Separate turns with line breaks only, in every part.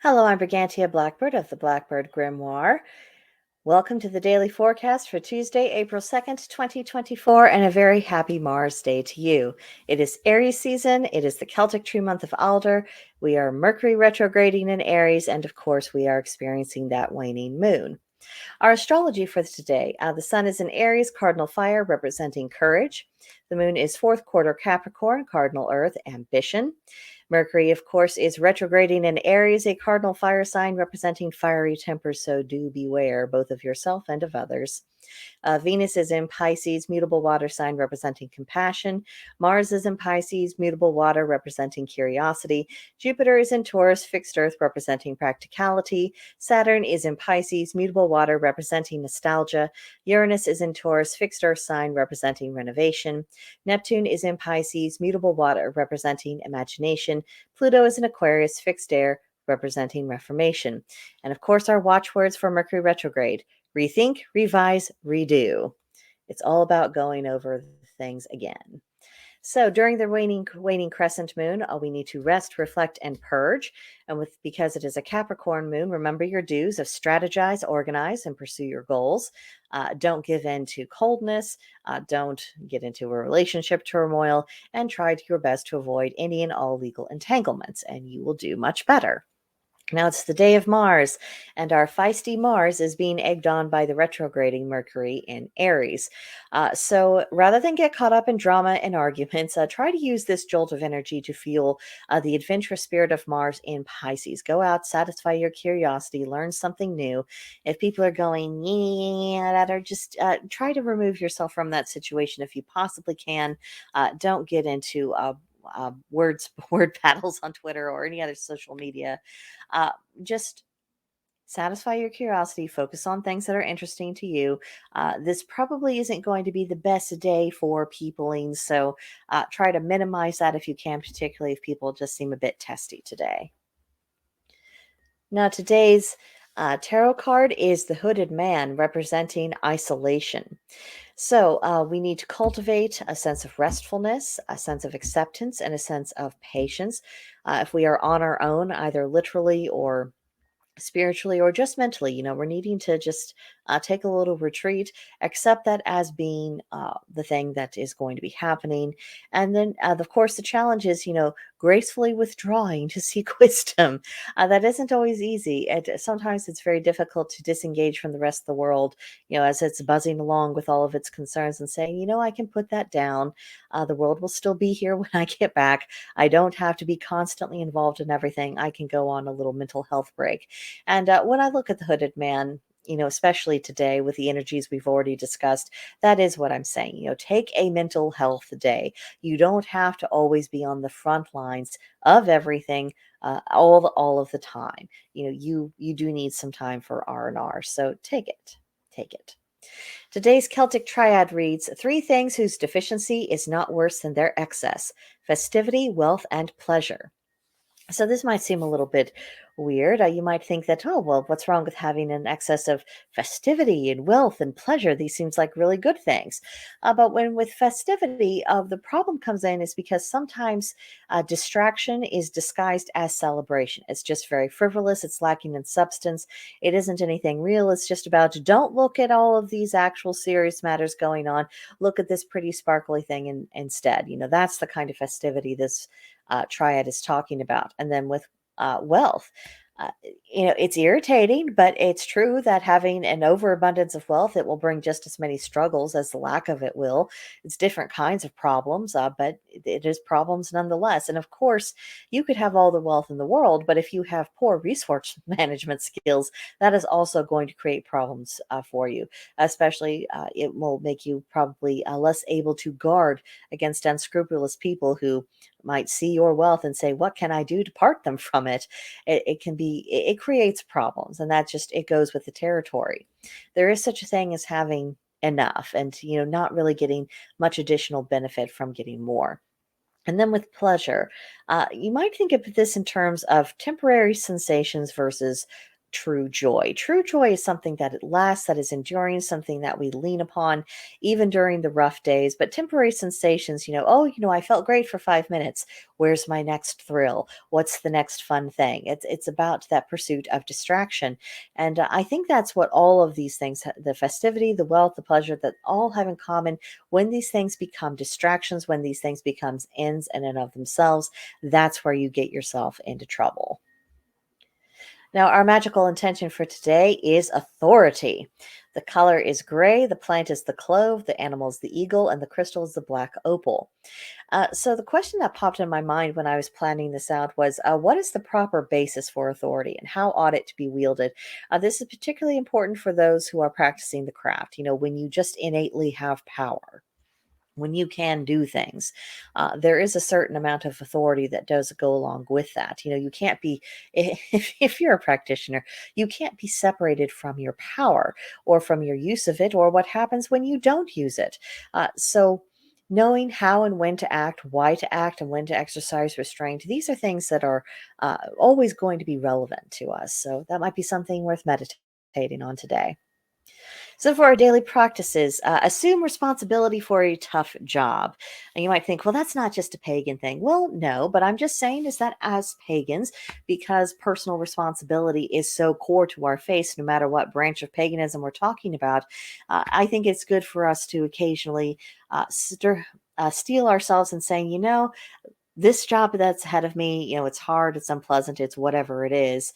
Hello, I'm Brigantia Blackbird of the Blackbird Grimoire. Welcome to the daily forecast for Tuesday, April 2nd, 2024, and a very happy Mars Day to you. It is Aries season. It is the Celtic tree month of Alder. We are Mercury retrograding in Aries, and of course, we are experiencing that waning moon. Our astrology for today, the sun is in Aries, cardinal fire, representing courage. The moon is fourth quarter Capricorn, cardinal earth, ambition. Mercury, of course, is retrograding in Aries, a cardinal fire sign representing fiery tempers, so do beware both of yourself and of others. Venus is in Pisces, mutable water sign representing compassion. Mars is in Pisces, mutable water representing curiosity. Jupiter is in Taurus, fixed earth representing practicality. Saturn is in Pisces, mutable water representing nostalgia. Uranus is in Taurus, fixed earth sign representing renovation. Neptune is in Pisces, mutable water representing imagination. Pluto is in Aquarius, fixed air representing reformation. And of course, our watchwords for Mercury retrograde: rethink, revise, redo. It's all about going over things again. So during the waning crescent moon, we need to rest, reflect, and purge. And because it is a Capricorn moon, remember your dues of strategize, organize, and pursue your goals. Don't give in to coldness. Don't get into a relationship turmoil, and try your best to avoid any and all legal entanglements, and you will do much better. Now it's the day of Mars, and our feisty Mars is being egged on by the retrograding Mercury in Aries. So rather than get caught up in drama and arguments, try to use this jolt of energy to fuel the adventurous spirit of Mars in Pisces. Go out, satisfy your curiosity, learn something new. If people are going, yeah, or just try to remove yourself from that situation if you possibly can. Don't get into word battles on Twitter or any other social media. Just satisfy your curiosity, focus on things that are interesting to you. This probably isn't going to be the best day for peopling, so try to minimize that if you can, particularly if people just seem a bit testy today. Now, today's tarot card is the Hooded Man, representing isolation. So we need to cultivate a sense of restfulness, a sense of acceptance, and a sense of patience. If we are on our own, either literally or spiritually or just mentally, we're needing to just take a little retreat, accept that as being the thing that is going to be happening. And then, of course, the challenge is, gracefully withdrawing to seek wisdom. That isn't always easy. Sometimes it's very difficult to disengage from the rest of the world, as it's buzzing along with all of its concerns and saying, I can put that down. The world will still be here when I get back. I don't have to be constantly involved in everything. I can go on a little mental health break. And when I look at the Hooded Man, especially today with the energies we've already discussed, that is what I'm saying. Take a mental health day. You don't have to always be on the front lines of everything all of the time. You do need some time for R&R. So take it. Today's Celtic triad reads: three things whose deficiency is not worse than their excess: festivity, wealth, and pleasure. So this might seem a little bit weird. You might think that, oh, well, what's wrong with having an excess of festivity and wealth and pleasure? These seems like really good things. But when with festivity, the problem comes in is because sometimes distraction is disguised as celebration. It's just very frivolous. It's lacking in substance. It isn't anything real. It's just about, don't look at all of these actual serious matters going on. Look at this pretty sparkly thing instead. That's the kind of festivity this triad is talking about. And then with wealth, Uh, it's irritating, but it's true that having an overabundance of wealth, it will bring just as many struggles as the lack of it will. It's different kinds of problems, but it is problems nonetheless. And of course, you could have all the wealth in the world, but if you have poor resource management skills, that is also going to create problems for you. Especially, it will make you probably less able to guard against unscrupulous people who might see your wealth and say, "What can I do to part them from it?" It can be, it creates problems, and that just, it goes with the territory. There is such a thing as having enough and, not really getting much additional benefit from getting more. And then with pleasure, you might think of this in terms of temporary sensations versus true joy. True joy is something that it lasts, that is enduring, something that we lean upon even during the rough days. But temporary sensations, oh, I felt great for 5 minutes. Where's my next thrill? What's the next fun thing? It's about that pursuit of distraction. And I think that's what all of these things, the festivity, the wealth, the pleasure, that all have in common. When these things become distractions, when these things becomes ends in and of themselves, that's where you get yourself into trouble. Now, our magical intention for today is authority. The color is gray, the plant is the clove, the animal is the eagle, and the crystal is the black opal. So, the question that popped in my mind when I was planning this out was, what is the proper basis for authority and how ought it to be wielded? This is particularly important for those who are practicing the craft, when you just innately have power, when you can do things. There is a certain amount of authority that does go along with that. You can't be, if you're a practitioner, you can't be separated from your power or from your use of it or what happens when you don't use it. So, knowing how and when to act, why to act, and when to exercise restraint, these are things that are always going to be relevant to us. So, that might be something worth meditating on today. So, for our daily practices, assume responsibility for a tough job. And you might think, well, that's not just a pagan thing. Well, no, but I'm just saying is that as pagans, because personal responsibility is so core to our faith, no matter what branch of paganism we're talking about, I think it's good for us to occasionally steel ourselves and saying, this job that's ahead of me, it's hard, it's unpleasant, it's whatever it is,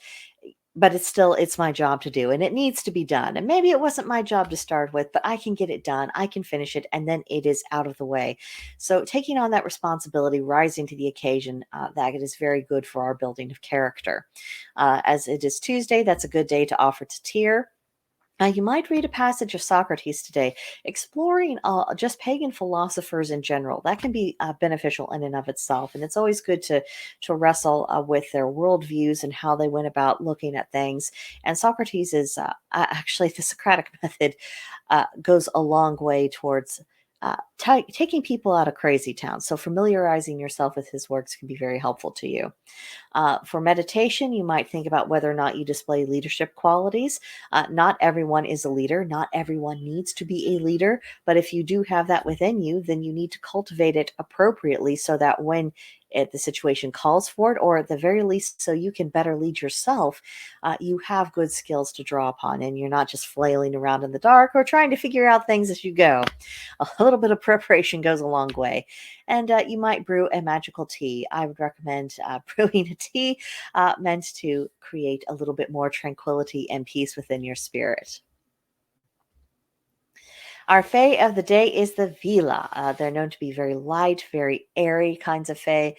but it's my job to do and it needs to be done. And maybe it wasn't my job to start with, but I can get it done, I can finish it, and then it is out of the way. So taking on that responsibility, rising to the occasion, that is very good for our building of character. As it is Tuesday, that's a good day to offer to tear. You might read a passage of Socrates today, exploring just pagan philosophers in general. That can be beneficial in and of itself, and it's always good to wrestle with their worldviews and how they went about looking at things. And Socrates is actually the Socratic method goes a long way towards taking people out of crazy town. So familiarizing yourself with his works can be very helpful to you. For meditation, you might think about whether or not you display leadership qualities. Not everyone is a leader. Not everyone needs to be a leader. But if you do have that within you, then you need to cultivate it appropriately so that when the situation calls for it, or at the very least, so you can better lead yourself, you have good skills to draw upon and you're not just flailing around in the dark or trying to figure out things as you go. A little bit of preparation goes a long way. And you might brew a magical tea. I would recommend brewing a tea meant to create a little bit more tranquility and peace within your spirit. Our fae of the day is the Vila. They're known to be very light, very airy kinds of fae,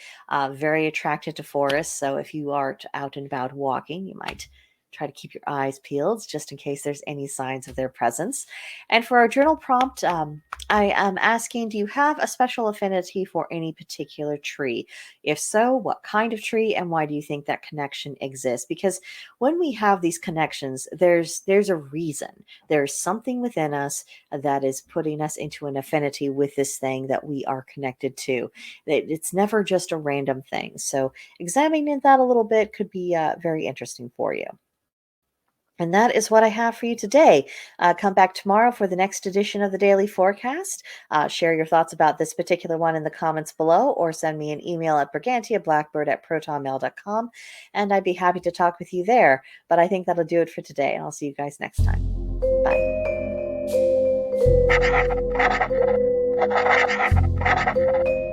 very attracted to forests. So if you are out and about walking, you might try to keep your eyes peeled just in case there's any signs of their presence. And for our journal prompt, I am asking, do you have a special affinity for any particular tree? If so, what kind of tree and why do you think that connection exists? Because when we have these connections, there's a reason. There's something within us that is putting us into an affinity with this thing that we are connected to. It's never just a random thing. So examining that a little bit could be very interesting for you. And that is what I have for you today. Come back tomorrow for the next edition of the Daily Forecast. Share your thoughts about this particular one in the comments below, or send me an email at brigantiablackbird@protonmail.com, and I'd be happy to talk with you there. But I think that'll do it for today, and I'll see you guys next time. Bye.